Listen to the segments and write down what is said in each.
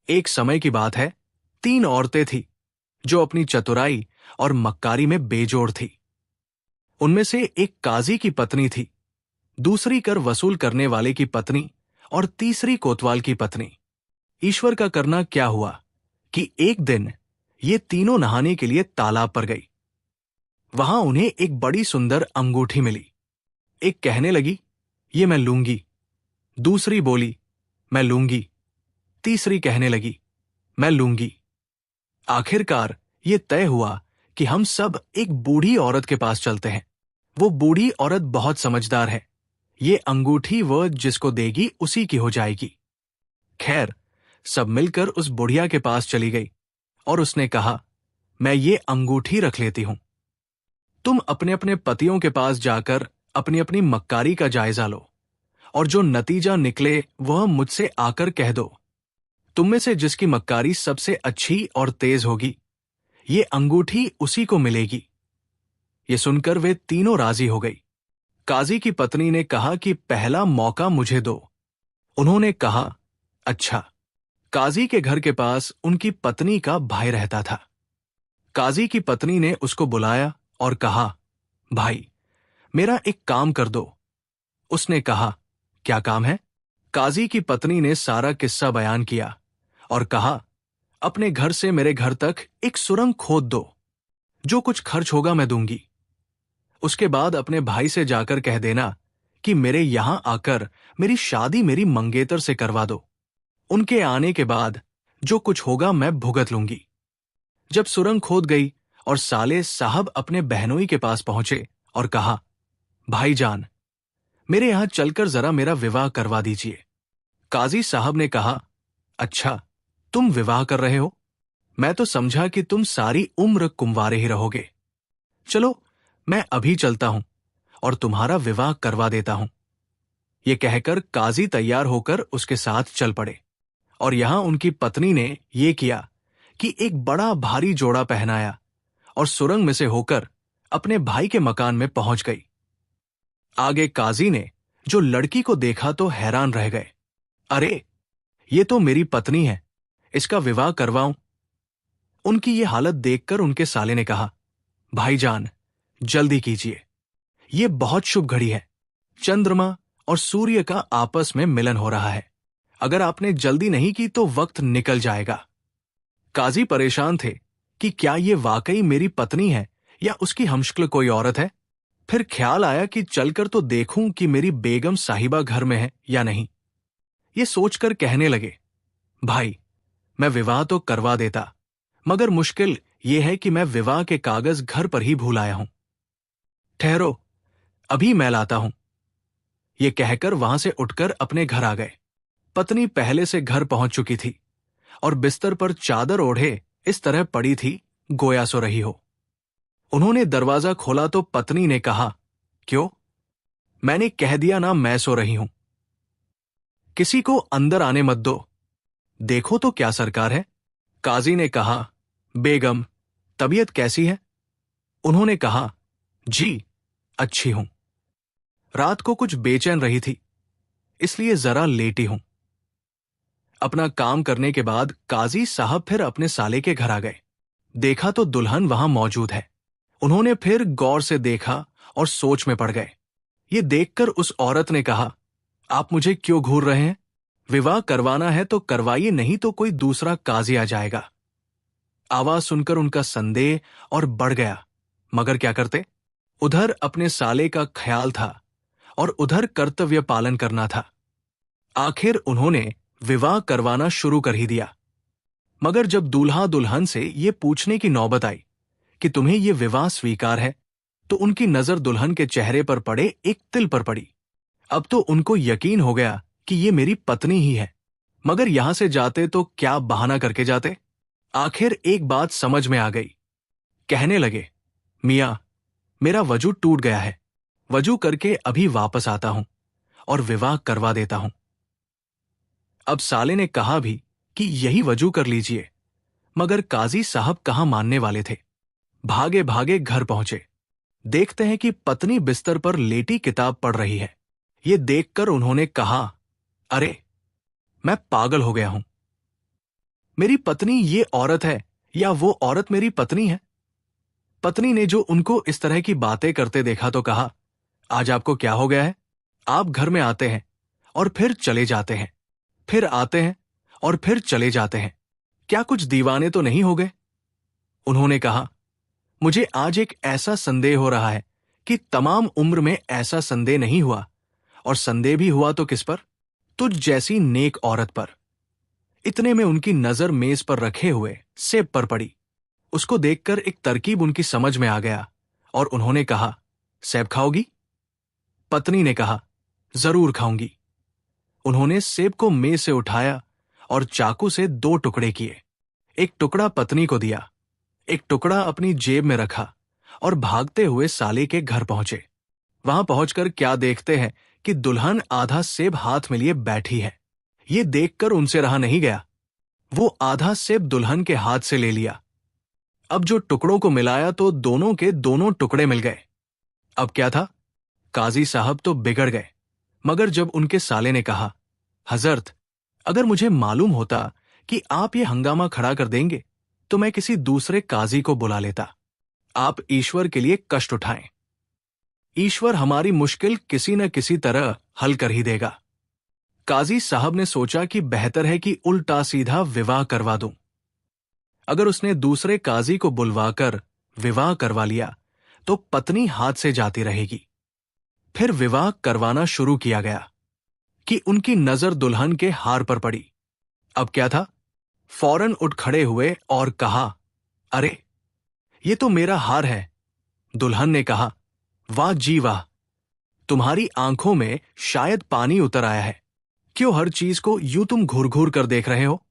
एक समय की बात है, 3 औरतें थीं जो अपनी चतुराई और मक्कारी में बेजोड़ थी। उनमें से एक काजी की पत्नी थी, दूसरी कर वसूल करने वाले की पत्नी और तीसरी कोतवाल की पत्नी। ईश्वर का करना क्या हुआ कि एक दिन ये तीनों नहाने के लिए तालाब पर गई। वहां उन्हें एक बड़ी सुंदर अंगूठी मिली। एक कहने लगी, ये मैं लूंगी। दूसरी बोली, मैं लूंगी। तीसरी कहने लगी, मैं लूंगी। आखिरकार ये तय हुआ कि हम सब एक बूढ़ी औरत के पास चलते हैं। वो बूढ़ी औरत बहुत समझदार है। ये अंगूठी वो जिसको देगी उसी की हो जाएगी। खैर, सब मिलकर उस बुढ़िया के पास चली गई और उसने कहा, मैं ये अंगूठी रख लेती हूं। तुम अपने अपने पतियों के पास जाकर अपनी अपनी मक्कारी का जायजा लो और जो नतीजा निकले वह मुझसे आकर कह दो। तुम में से जिसकी मक्कारी सबसे अच्छी और तेज होगी, ये अंगूठी उसी को मिलेगी। ये सुनकर वे तीनों राजी हो गई। काजी की पत्नी ने कहा कि पहला मौका मुझे दो। उन्होंने कहा, अच्छा। काजी के घर के पास उनकी पत्नी का भाई रहता था। काजी की पत्नी ने उसको बुलाया और कहा, भाई, मेरा एक काम कर दो। उसने कहा, क्या काम है? काजी की पत्नी ने सारा किस्सा बयान किया और कहा, अपने घर से मेरे घर तक एक सुरंग खोद दो। जो कुछ खर्च होगा मैं दूंगी। उसके बाद अपने भाई से जाकर कह देना कि मेरे यहां आकर मेरी शादी मेरी मंगेतर से करवा दो। उनके आने के बाद जो कुछ होगा मैं भुगत लूंगी। जब सुरंग खोद गई और साले साहब अपने बहनोई के पास पहुंचे और कहा, भाईजान, मेरे यहां चलकर जरा मेरा विवाह करवा दीजिए। काजी साहब ने कहा, अच्छा, तुम विवाह कर रहे हो? मैं तो समझा कि तुम सारी उम्र कुंवारे ही रहोगे। चलो, मैं अभी चलता हूं और तुम्हारा विवाह करवा देता हूं। ये कहकर काजी तैयार होकर उसके साथ चल पड़े और यहां उनकी पत्नी ने यह किया कि एक बड़ा भारी जोड़ा पहनाया और सुरंग में से होकर अपने भाई के मकान में पहुंच गई। आगे काजी ने जो लड़की को देखा तो हैरान रह गए। अरे, ये तो मेरी पत्नी है, इसका विवाह करवाऊं। उनकी ये हालत देखकर उनके साले ने कहा, भाईजान, जल्दी कीजिए, ये बहुत शुभ घड़ी है। चंद्रमा और सूर्य का आपस में मिलन हो रहा है। अगर आपने जल्दी नहीं की तो वक्त निकल जाएगा। काजी परेशान थे कि क्या ये वाकई मेरी पत्नी है या उसकी हमशक्ल कोई औरत है। फिर ख्याल आया कि चलकर तो देखूं कि मेरी बेगम साहिबा घर में है या नहीं। ये सोचकर कहने लगे, भाई, मैं विवाह तो करवा देता, मगर मुश्किल यह है कि मैं विवाह के कागज घर पर ही भूल आया हूं। ठहरो, अभी मैं लाता हूं। ये कहकर वहां से उठकर अपने घर आ गए। पत्नी पहले से घर पहुंच चुकी थी और बिस्तर पर चादर ओढ़े इस तरह पड़ी थी गोया सो रही हो। उन्होंने दरवाजा खोला तो पत्नी ने कहा, क्यों? मैंने कह दिया ना मैं सो रही हूं। किसी को अंदर आने मत दो। देखो तो क्या सरकार है। काजी ने कहा, बेगम, तबीयत कैसी है? उन्होंने कहा, जी, अच्छी हूं। रात को कुछ बेचैन रही थी, इसलिए जरा लेटी हूं। अपना काम करने के बाद काजी साहब फिर अपने साले के घर आ गए। देखा तो दुल्हन वहां मौजूद है। उन्होंने फिर गौर से देखा और सोच में पड़ गए। ये देखकर उस औरत ने कहा, आप मुझे क्यों घूर रहे हैं? विवाह करवाना है तो करवाइए, नहीं तो कोई दूसरा काजी आ जाएगा। आवाज सुनकर उनका संदेह और बढ़ गया, मगर क्या करते? उधर अपने साले का ख्याल था और उधर कर्तव्य पालन करना था। आखिर उन्होंने विवाह करवाना शुरू कर ही दिया। मगर जब दूल्हा दुल्हन से ये पूछने की नौबत आई कि तुम्हें ये विवाह स्वीकार है, तो उनकी नजर दुल्हन के चेहरे पर पड़े एक तिल पर पड़ी। अब तो उनको यकीन हो गया कि ये मेरी पत्नी ही है। मगर यहां से जाते तो क्या बहाना करके जाते। आखिर एक बात समझ में आ गई। कहने लगे, मियां, मेरा वजू टूट गया है। वजू करके अभी वापस आता हूं और विवाह करवा देता हूं। अब साले ने कहा भी कि यही वजू कर लीजिए, मगर काजी साहब कहां मानने वाले थे। भागे भागे घर पहुंचे। देखते हैं कि पत्नी बिस्तर पर लेटी किताब पढ़ रही है। ये देखकर उन्होंने कहा, अरे, मैं पागल हो गया हूं। मेरी पत्नी ये औरत है या वो औरत मेरी पत्नी है? पत्नी ने जो उनको इस तरह की बातें करते देखा तो कहा, आज आपको क्या हो गया है? आप घर में आते हैं और फिर चले जाते हैं, फिर आते हैं और फिर चले जाते हैं। क्या कुछ दीवाने तो नहीं हो गए? उन्होंने कहा, मुझे आज एक ऐसा संदेह हो रहा है कि तमाम उम्र में ऐसा संदेह नहीं हुआ, और संदेह भी हुआ तो किस पर? तुझ जैसी नेक औरत पर। इतने में उनकी नजर मेज पर रखे हुए सेब पर पड़ी। उसको देखकर एक तरकीब उनकी समझ में आ गया और उन्होंने कहा, सेब खाओगी? पत्नी ने कहा, जरूर खाऊंगी। उन्होंने सेब को मेज से उठाया और चाकू से 2 टुकड़े किए। एक टुकड़ा पत्नी को दिया, एक टुकड़ा अपनी जेब में रखा और भागते हुए साले के घर पहुंचे। वहां पहुंचकर क्या देखते हैं कि दुल्हन आधा सेब हाथ में लिए बैठी है। ये देखकर उनसे रहा नहीं गया। वो आधा सेब दुल्हन के हाथ से ले लिया। अब जो टुकड़ों को मिलाया तो दोनों के दोनों टुकड़े मिल गए। अब क्या था? काजी साहब तो बिगड़ गए। मगर जब उनके साले ने कहा, हजरत, अगर मुझे मालूम होता कि आप ये हंगामा खड़ा कर देंगे तो मैं किसी दूसरे काजी को बुला लेता। आप ईश्वर के लिए कष्ट उठाएं। ईश्वर हमारी मुश्किल किसी न किसी तरह हल कर ही देगा। काजी साहब ने सोचा कि बेहतर है कि उल्टा सीधा विवाह करवा दूं। अगर उसने दूसरे काजी को बुलवाकर विवाह करवा लिया तो पत्नी हाथ से जाती रहेगी। फिर विवाह करवाना शुरू किया गया कि उनकी नजर दुल्हन के हार पर पड़ी। अब क्या था? फौरन उठ खड़े हुए और कहा, अरे ये तो मेरा हार है। दुल्हन ने कहा, वाह जी वाह, तुम्हारी आंखों में शायद पानी उतर आया है। क्यों हर चीज को यूं तुम घूर घूर कर देख रहे हो?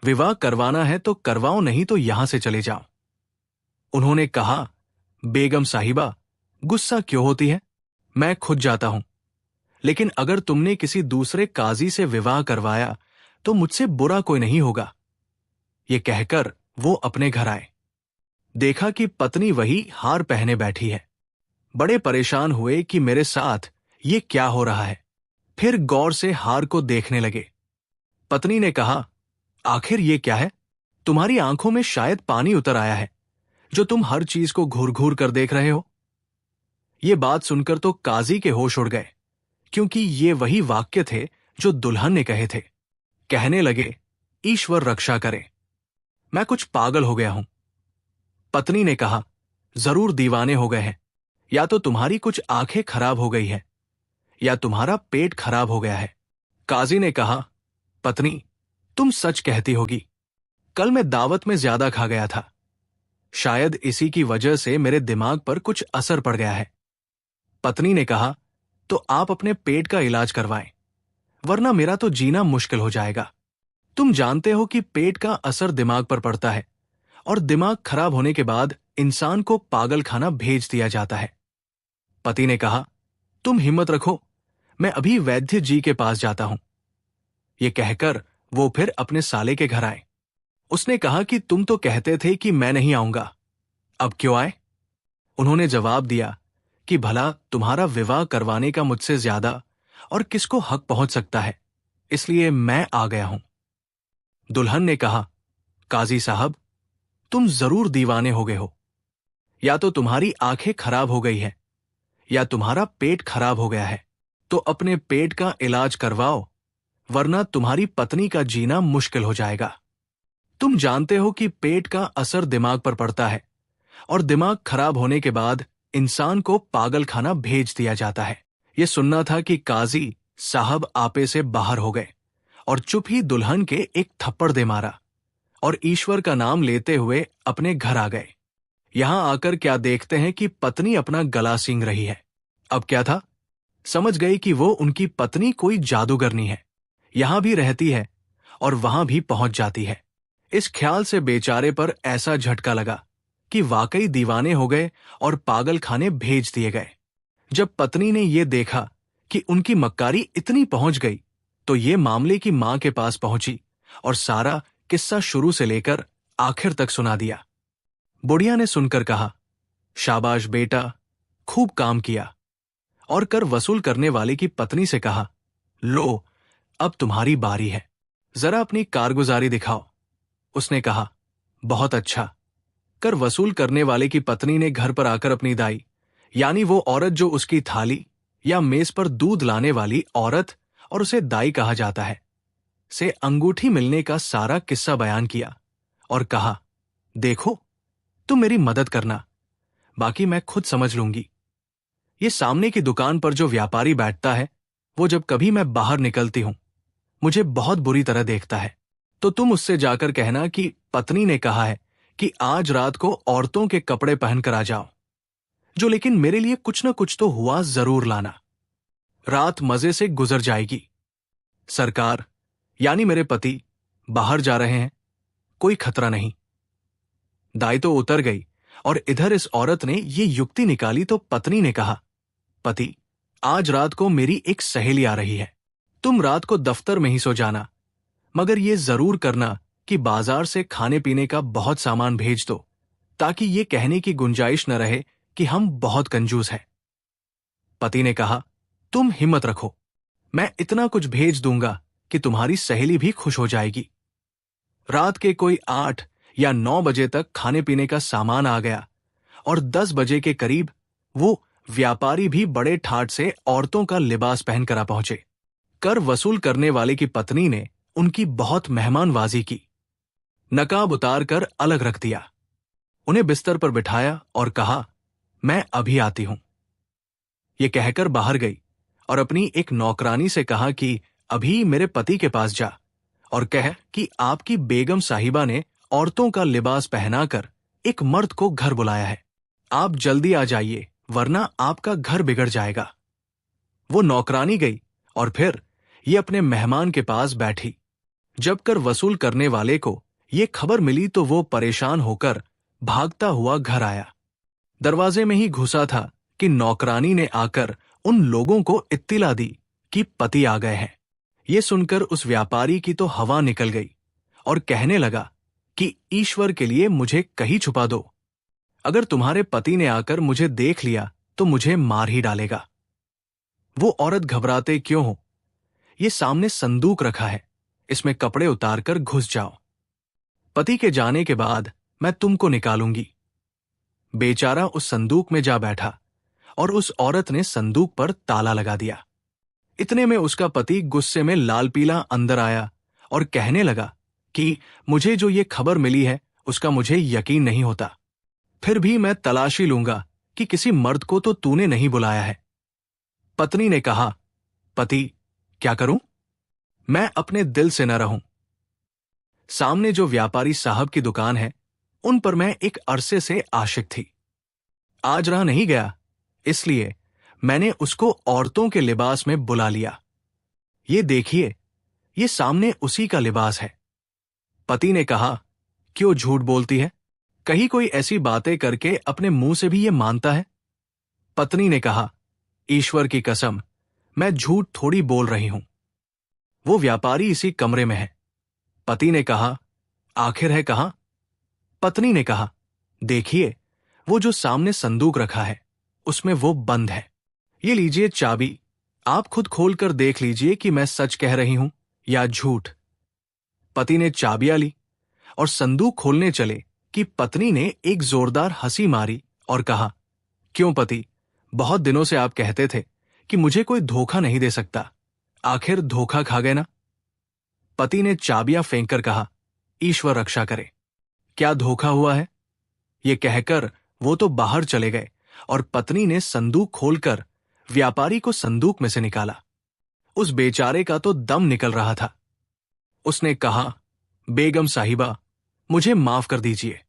विवाह करवाना है तो करवाओ, नहीं तो यहां से चले जाओ। उन्होंने कहा, बेगम साहिबा, गुस्सा क्यों होती है? मैं खुद जाता हूं। लेकिन अगर तुमने किसी दूसरे काजी से विवाह करवाया तो मुझसे बुरा कोई नहीं होगा। ये कहकर वो अपने घर आए। देखा कि पत्नी वही हार पहने बैठी है। बड़े परेशान हुए कि मेरे साथ ये क्या हो रहा है। फिर गौर से हार को देखने लगे। पत्नी ने कहा, आखिर ये क्या है? तुम्हारी आंखों में शायद पानी उतर आया है जो तुम हर चीज को घूर घूर कर देख रहे हो। ये बात सुनकर तो काजी के होश उड़ गए, क्योंकि ये वही वाक्य थे जो दुल्हन ने कहे थे। कहने लगे, ईश्वर रक्षा करे, मैं कुछ पागल हो गया हूं। पत्नी ने कहा, जरूर दीवाने हो गए हैं। या तो तुम्हारी कुछ आंखें खराब हो गई है या तुम्हारा पेट खराब हो गया है। काजी ने कहा, पत्नी, तुम सच कहती होगी। कल मैं दावत में ज्यादा खा गया था। शायद इसी की वजह से मेरे दिमाग पर कुछ असर पड़ गया है। पत्नी ने कहा, तो आप अपने पेट का इलाज करवाएं, वरना मेरा तो जीना मुश्किल हो जाएगा। तुम जानते हो कि पेट का असर दिमाग पर पड़ता है और दिमाग खराब होने के बाद इंसान को पागल खाना भेज दिया जाता है। पति ने कहा, तुम हिम्मत रखो, मैं अभी वैद्य जी के पास जाता हूं। ये कहकर वो फिर अपने साले के घर आए। उसने कहा कि तुम तो कहते थे कि मैं नहीं आऊंगा, अब क्यों आए? उन्होंने जवाब दिया कि भला तुम्हारा विवाह करवाने का मुझसे ज्यादा और किसको हक पहुंच सकता है, इसलिए मैं आ गया हूं। दुल्हन ने कहा, काजी साहब, तुम जरूर दीवाने हो गए हो। या तो तुम्हारी आंखें खराब हो गई है या तुम्हारा पेट खराब हो गया है। तो अपने पेट का इलाज करवाओ, वरना तुम्हारी पत्नी का जीना मुश्किल हो जाएगा। तुम जानते हो कि पेट का असर दिमाग पर पड़ता है और दिमाग खराब होने के बाद इंसान को पागल खाना भेज दिया जाता है। यह सुनना था कि काजी साहब आपे से बाहर हो गए और चुप ही दुल्हन के एक थप्पड़ दे मारा और ईश्वर का नाम लेते हुए अपने घर आ गए। यहां आकर क्या देखते हैं कि पत्नी अपना गला सींग रही है। अब क्या था? समझ गई कि वो उनकी पत्नी कोई जादूगरनी है, यहां भी रहती है और वहां भी पहुंच जाती है। इस ख्याल से बेचारे पर ऐसा झटका लगा कि वाकई दीवाने हो गए और पागल खाने भेज दिए गए। जब पत्नी ने यह देखा कि उनकी मक्कारी इतनी पहुंच गई तो ये मामले की मां के पास पहुंची और सारा किस्सा शुरू से लेकर आखिर तक सुना दिया। बुढ़िया ने सुनकर कहा, शाबाश बेटा, खूब काम किया। और कर वसूल करने वाले की पत्नी से कहा, लो अब तुम्हारी बारी है, जरा अपनी कारगुजारी दिखाओ। उसने कहा, बहुत अच्छा। कर वसूल करने वाले की पत्नी ने घर पर आकर अपनी दाई, यानी वो औरत जो उसकी थाली या मेज पर दूध लाने वाली औरत, और उसे दाई कहा जाता है, से अंगूठी मिलने का सारा किस्सा बयान किया और कहा, देखो, तुम मेरी मदद करना, बाकी मैं खुद समझ लूंगी। ये सामने की दुकान पर जो व्यापारी बैठता है, वो जब कभी मैं बाहर निकलती हूं मुझे बहुत बुरी तरह देखता है। तो तुम उससे जाकर कहना कि पत्नी ने कहा है कि आज रात को औरतों के कपड़े पहनकर आ जाओ, जो लेकिन मेरे लिए कुछ न कुछ तो हुआ जरूर लाना। रात मजे से गुजर जाएगी। सरकार, यानी मेरे पति, बाहर जा रहे हैं, कोई खतरा नहीं। दाई तो उतर गई और इधर इस औरत ने ये युक्ति निकाली तो पत्नी ने कहा, पति, आज रात को मेरी एक सहेली आ रही है, तुम रात को दफ्तर में ही सो जाना, मगर ये जरूर करना कि बाजार से खाने पीने का बहुत सामान भेज दो, ताकि ये कहने की गुंजाइश न रहे कि हम बहुत कंजूस हैं। पति ने कहा, तुम हिम्मत रखो, मैं इतना कुछ भेज दूंगा कि तुम्हारी सहेली भी खुश हो जाएगी। रात के कोई 8 या 9 बजे तक खाने पीने का सामान आ गया और 10 बजे के करीब वो व्यापारी भी बड़े ठाट से औरतों का लिबास पहनकर आ पहुंचे। कर वसूल करने वाले की पत्नी ने उनकी बहुत मेहमानवाजी की, नकाब उतार कर अलग रख दिया, उन्हें बिस्तर पर बिठाया और कहा, मैं अभी आती हूं। ये कहकर बाहर गई और अपनी एक नौकरानी से कहा कि अभी मेरे पति के पास जा और कह कि आपकी बेगम साहिबा ने औरतों का लिबास पहनाकर एक मर्द को घर बुलाया है, आप जल्दी आ जाइए वरना आपका घर बिगड़ जाएगा। वो नौकरानी गई और फिर ये अपने मेहमान के पास बैठी। जब कर वसूल करने वाले को ये खबर मिली तो वो परेशान होकर भागता हुआ घर आया। दरवाजे में ही घुसा था कि नौकरानी ने आकर उन लोगों को इत्तिला दी कि पति आ गए हैं। ये सुनकर उस व्यापारी की तो हवा निकल गई और कहने लगा कि ईश्वर के लिए मुझे कहीं छुपा दो, अगर तुम्हारे पति ने आकर मुझे देख लिया तो मुझे मार ही डालेगा। वो औरत घबराते क्यों हो, ये सामने संदूक रखा है, इसमें कपड़े उतारकर घुस जाओ, पति के जाने के बाद मैं तुमको निकालूंगी। बेचारा उस संदूक में जा बैठा और उस औरत ने संदूक पर ताला लगा दिया। इतने में उसका पति गुस्से में लाल पीला अंदर आया और कहने लगा कि मुझे जो ये खबर मिली है उसका मुझे यकीन नहीं होता, फिर भी मैं तलाशी लूंगा कि किसी मर्द को तो तूने नहीं बुलाया है। पत्नी ने कहा, पति, क्या करूं? मैं अपने दिल से न रहूं। सामने जो व्यापारी साहब की दुकान है उन पर मैं एक अरसे से आशिक थी। आज रहा नहीं गया, इसलिए मैंने उसको औरतों के लिबास में बुला लिया। ये देखिए, ये सामने उसी का लिबास है। पति ने कहा, क्यों झूठ बोलती है? कहीं कोई ऐसी बातें करके अपने मुंह से भी ये मानता है? पत्नी ने कहा, ईश्वर की कसम, मैं झूठ थोड़ी बोल रही हूं। वो व्यापारी इसी कमरे में है। पति ने कहा, आखिर है कहां? पत्नी ने कहा, देखिए, वो जो सामने संदूक रखा है उसमें वो बंद है। ये लीजिए चाबी, आप खुद खोल कर देख लीजिए कि मैं सच कह रही हूं या झूठ। पति ने चाबियां ली और संदूक खोलने चले कि पत्नी ने एक जोरदार हंसी मारी और कहा, क्यों पति, बहुत दिनों से आप कहते थे कि मुझे कोई धोखा नहीं दे सकता, आखिर धोखा खा गए ना? पति ने चाबियां फेंककर कहा, ईश्वर रक्षा करे, क्या धोखा हुआ है? ये कहकर वो तो बाहर चले गए और पत्नी ने संदूक खोलकर व्यापारी को संदूक में से निकाला। उस बेचारे का तो दम निकल रहा था। उसने कहा, बेगम साहिबा, मुझे माफ कर दीजिए,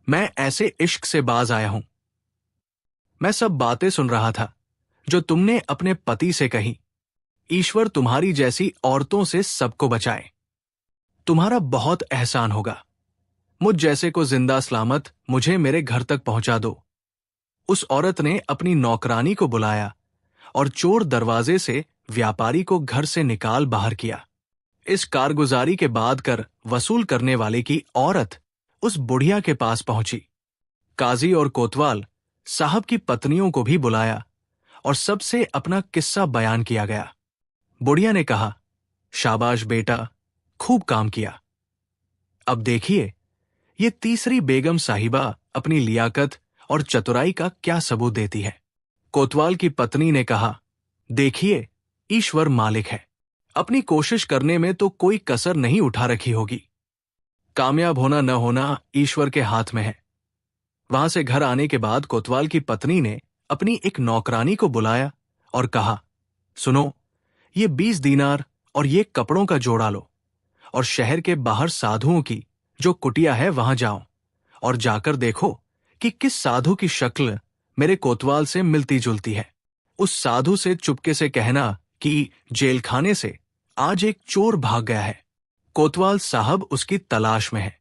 मैं ऐसे इश्क से बाज आया हूं। मैं सब बातें सुन रहा था जो तुमने अपने पति से कही। ईश्वर तुम्हारी जैसी औरतों से सबको बचाए। तुम्हारा बहुत एहसान होगा। मुझ जैसे को जिंदा सलामत मुझे मेरे घर तक पहुंचा दो। उस औरत ने अपनी नौकरानी को बुलाया और चोर दरवाजे से व्यापारी को घर से निकाल बाहर किया। इस कारगुजारी के बाद कर वसूल करने वाले की औरत उस बुढ़िया के पास पहुंची। काजी और कोतवाल साहब की पत्नियों को भी बुलाया और सबसे अपना किस्सा बयान किया गया। बुढ़िया ने कहा, शाबाश बेटा, खूब काम किया। अब देखिए, ये तीसरी बेगम साहिबा अपनी लियाकत और चतुराई का क्या सबूत देती है। कोतवाल की पत्नी ने कहा, देखिए, ईश्वर मालिक है। अपनी कोशिश करने में तो कोई कसर नहीं उठा रखी होगी। कामयाब होना न होना ईश्वर के हाथ में है। वहां से घर आने के बाद कोतवाल की पत्नी ने अपनी एक नौकरानी को बुलाया और कहा, सुनो, ये 20 दीनार और ये कपड़ों का जोड़ा लो और शहर के बाहर साधुओं की जो कुटिया है वहां जाओ और जाकर देखो कि किस साधु की शक्ल मेरे कोतवाल से मिलती जुलती है। उस साधु से चुपके से कहना कि जेलखाने से आज एक चोर भाग गया है। कोतवाल साहब उसकी तलाश में है।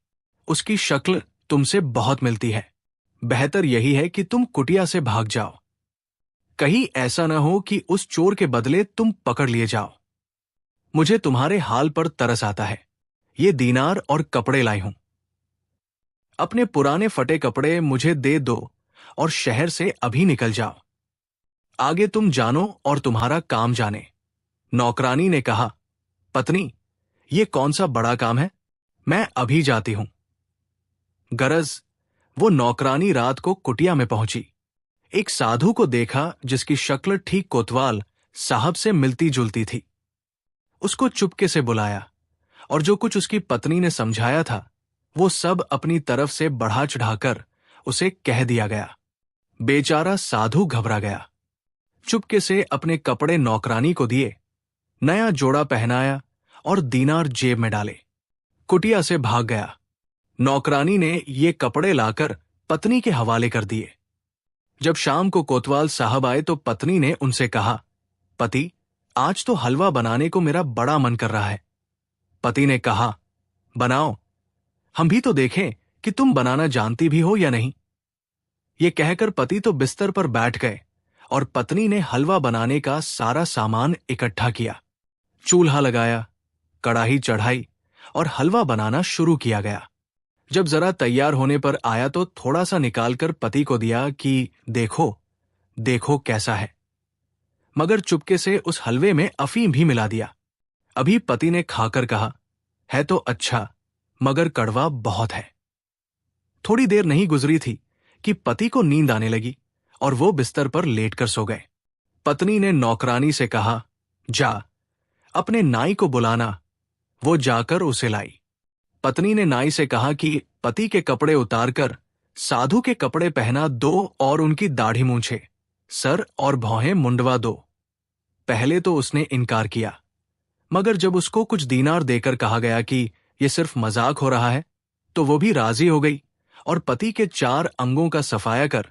उसकी शक्ल तुमसे बहुत मिलती है। बेहतर यही है कि तुम कुटिया से भाग जाओ। कहीं ऐसा न हो कि उस चोर के बदले तुम पकड़ लिए जाओ। मुझे तुम्हारे हाल पर तरस आता है। ये दीनार और कपड़े लाई हूं। अपने पुराने फटे कपड़े मुझे दे दो और शहर से अभी निकल जाओ। आगे तुम जानो और तुम्हारा काम जाने। नौकरानी ने कहा, पत्नी, ये कौन सा बड़ा काम है? मैं अभी जाती हूं। गरज वो नौकरानी रात को कुटिया में पहुंची। एक साधु को देखा जिसकी शक्ल ठीक कोतवाल साहब से मिलती जुलती थी। उसको चुपके से बुलाया और जो कुछ उसकी पत्नी ने समझाया था वो सब अपनी तरफ से बढ़ा चढ़ाकर उसे कह दिया गया। बेचारा साधु घबरा गया। चुपके से अपने कपड़े नौकरानी को दिए, नया जोड़ा पहनाया और दीनार जेब में डाले। कुटिया से भाग गया। नौकरानी ने ये कपड़े लाकर पत्नी के हवाले कर दिए। जब शाम को कोतवाल साहब आए तो पत्नी ने उनसे कहा, पति, आज तो हलवा बनाने को मेरा बड़ा मन कर रहा है। पति ने कहा, बनाओ, हम भी तो देखें कि तुम बनाना जानती भी हो या नहीं। ये कहकर पति तो बिस्तर पर बैठ गए और पत्नी ने हलवा बनाने का सारा सामान इकट्ठा किया। चूल्हा लगाया, कड़ाही चढ़ाई और हलवा बनाना शुरू किया गया। जब जरा तैयार होने पर आया तो थोड़ा सा निकालकर पति को दिया कि देखो, देखो कैसा है। मगर चुपके से उस हलवे में अफीम भी मिला दिया। अभी पति ने खाकर कहा, है तो अच्छा, मगर कड़वा बहुत है। थोड़ी देर नहीं गुजरी थी कि पति को नींद आने लगी और वो बिस्तर पर लेटकर सो गए। पत्नी ने नौकरानी से कहा, जा, अपने नाई को बुलाना। वो जाकर उसे लाई। पत्नी ने नाई से कहा कि पति के कपड़े उतारकर साधु के कपड़े पहना दो और उनकी दाढ़ी मूंछे, सर और भौहें मुंडवा दो। पहले तो उसने इनकार किया, मगर जब उसको कुछ दीनार देकर कहा गया कि यह सिर्फ मजाक हो रहा है तो वो भी राजी हो गई और पति के 4 अंगों का सफाया कर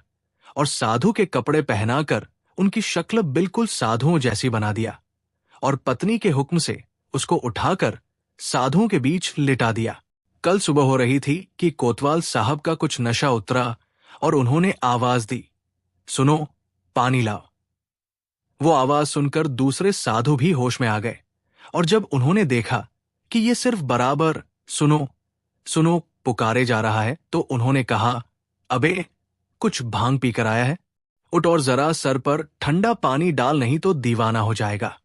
और साधु के कपड़े पहनाकर उनकी शक्ल बिल्कुल साधुओं जैसी बना दिया और पत्नी के हुक्म से उसको उठाकर साधुओं के बीच लिटा दिया। कल सुबह हो रही थी कि कोतवाल साहब का कुछ नशा उतरा और उन्होंने आवाज दी, सुनो, पानी लाओ। वो आवाज सुनकर दूसरे साधु भी होश में आ गए और जब उन्होंने देखा कि ये सिर्फ बराबर सुनो सुनो पुकारे जा रहा है तो उन्होंने कहा, अबे, कुछ भांग पीकर आया है? उठ और जरा सर पर ठंडा पानी डाल, नहीं तो दीवाना हो जाएगा।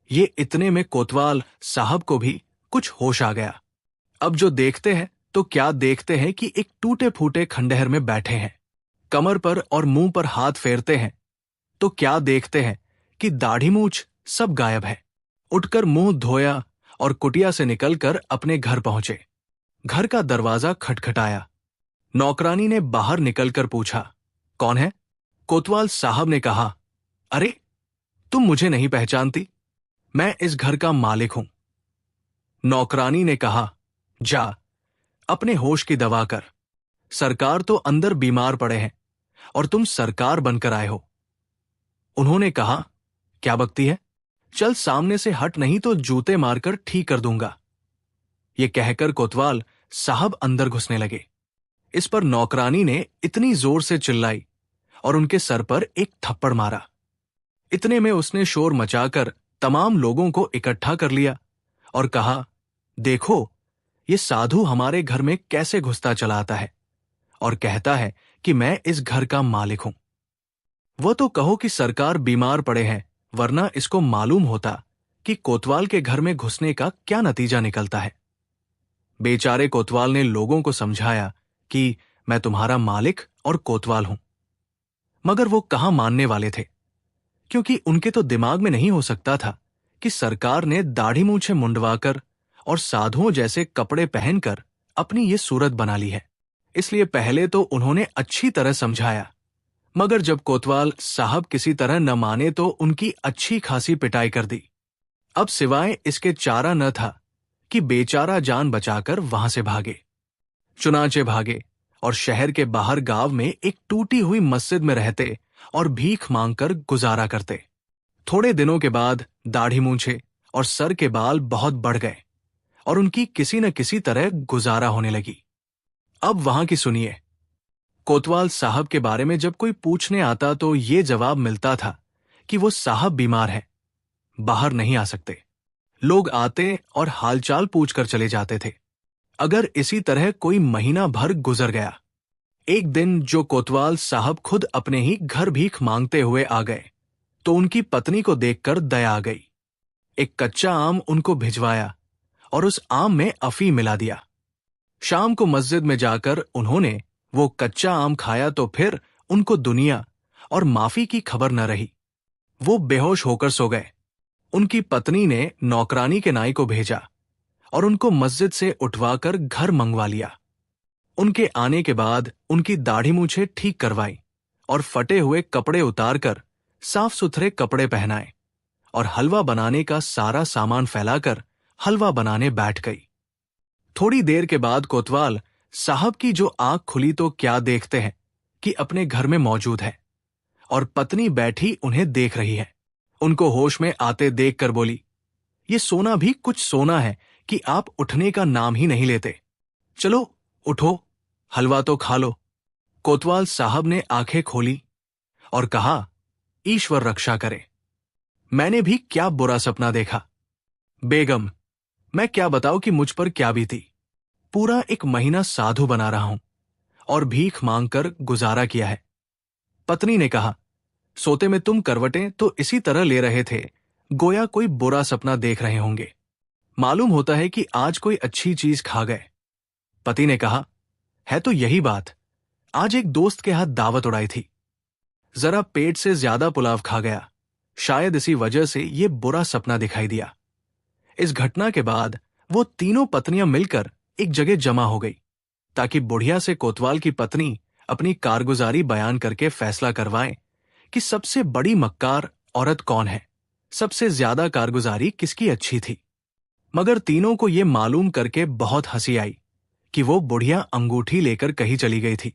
ये इतने में कोतवाल साहब को भी कुछ होश आ गया। अब जो देखते हैं तो क्या देखते हैं कि एक टूटे फूटे खंडहर में बैठे हैं। कमर पर और मुंह पर हाथ फेरते हैं तो क्या देखते हैं कि दाढ़ी मूछ सब गायब है। उठकर मुंह धोया और कुटिया से निकलकर अपने घर पहुंचे। घर का दरवाजा खटखटाया। नौकरानी ने बाहर निकलकर पूछा, कौन है? कोतवाल साहब ने कहा, अरे, तुम मुझे नहीं पहचानती? मैं इस घर का मालिक हूं। नौकरानी ने कहा, जा, अपने होश की दवा कर। सरकार तो अंदर बीमार पड़े हैं और तुम सरकार बनकर आए हो। उन्होंने कहा, क्या बकती है? चल सामने से हट, नहीं तो जूते मारकर ठीक कर दूंगा। ये कहकर कोतवाल साहब अंदर घुसने लगे। इस पर नौकरानी ने इतनी जोर से चिल्लाई और उनके सर पर एक थप्पड़ मारा। इतने में उसने शोर मचाकर तमाम लोगों को इकट्ठा कर लिया और कहा, देखो, ये साधु हमारे घर में कैसे घुसता चला आता है और कहता है कि मैं इस घर का मालिक हूं। वो तो कहो कि सरकार बीमार पड़े हैं, वरना इसको मालूम होता कि कोतवाल के घर में घुसने का क्या नतीजा निकलता है। बेचारे कोतवाल ने लोगों को समझाया कि मैं तुम्हारा मालिक और कोतवाल हूं, मगर वो कहां मानने वाले थे, क्योंकि उनके तो दिमाग में नहीं हो सकता था कि सरकार ने दाढ़ी मूंछें मुंडवाकर और साधुओं जैसे कपड़े पहनकर अपनी ये सूरत बना ली है। इसलिए पहले तो उन्होंने अच्छी तरह समझाया, मगर जब कोतवाल साहब किसी तरह न माने तो उनकी अच्छी खासी पिटाई कर दी। अब सिवाय इसके चारा न था कि बेचारा जान बचाकर वहां से भागे। चुनाचे भागे और शहर के बाहर गांव में एक टूटी हुई मस्जिद में रहते और भीख मांगकर गुजारा करते। थोड़े दिनों के बाद दाढ़ी मूंछे और सर के बाल बहुत बढ़ गए और उनकी किसी न किसी तरह गुजारा होने लगी। अब वहां की सुनिए। कोतवाल साहब के बारे में जब कोई पूछने आता तो ये जवाब मिलता था कि वो साहब बीमार हैं, बाहर नहीं आ सकते। लोग आते और हालचाल पूछकर चले जाते थे। अगर इसी तरह कोई महीना भर गुजर गया, एक दिन जो कोतवाल साहब खुद अपने ही घर भीख मांगते हुए आ गए, तो उनकी पत्नी को देखकर दया आ गई। एक कच्चा आम उनको भिजवाया और उस आम में अफीम मिला दिया। शाम को मस्जिद में जाकर उन्होंने वो कच्चा आम खाया तो फिर उनको दुनिया और माफी की खबर न रही। वो बेहोश होकर सो गए। उनकी पत्नी ने नौकरानी के नाई को भेजा और उनको मस्जिद से उठवाकर घर मंगवा लिया। उनके आने के बाद उनकी दाढ़ी मूछें ठीक करवाई और फटे हुए कपड़े उतारकर साफ सुथरे कपड़े पहनाए और हलवा बनाने का सारा सामान फैलाकर हलवा बनाने बैठ गई। थोड़ी देर के बाद कोतवाल साहब की जो आंख खुली तो क्या देखते हैं कि अपने घर में मौजूद है और पत्नी बैठी उन्हें देख रही है। उनको होश में आते देखकर बोली, ये सोना भी कुछ सोना है कि आप उठने का नाम ही नहीं लेते। चलो उठो, हलवा तो खा लो। कोतवाल साहब ने आंखें खोली और कहा, ईश्वर रक्षा करे, मैंने भी क्या बुरा सपना देखा। बेगम, मैं क्या बताऊं कि मुझ पर क्या बीती। पूरा एक महीना साधु बना रहा हूं और भीख मांगकर गुजारा किया है। पत्नी ने कहा, सोते में तुम करवटें तो इसी तरह ले रहे थे, गोया कोई बुरा सपना देख रहे होंगे। मालूम होता है कि आज कोई अच्छी चीज खा गए। पति ने कहा, है तो यही बात, आज एक दोस्त के हाथ दावत उड़ाई थी, जरा पेट से ज्यादा पुलाव खा गया, शायद इसी वजह से ये बुरा सपना दिखाई दिया। इस घटना के बाद वो तीनों पत्नियां मिलकर एक जगह जमा हो गई ताकि बुढ़िया से कोतवाल की पत्नी अपनी कारगुजारी बयान करके फैसला करवाए कि सबसे बड़ी मक्कार औरत कौन है, सबसे ज्यादा कारगुजारी किसकी अच्छी थी। मगर तीनों को यह मालूम करके बहुत हंसी आई कि वो बुढ़िया अंगूठी लेकर कहीं चली गई थी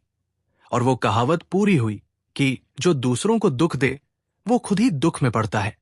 और वो कहावत पूरी हुई कि जो दूसरों को दुख दे वो खुद ही दुख में पड़ता है।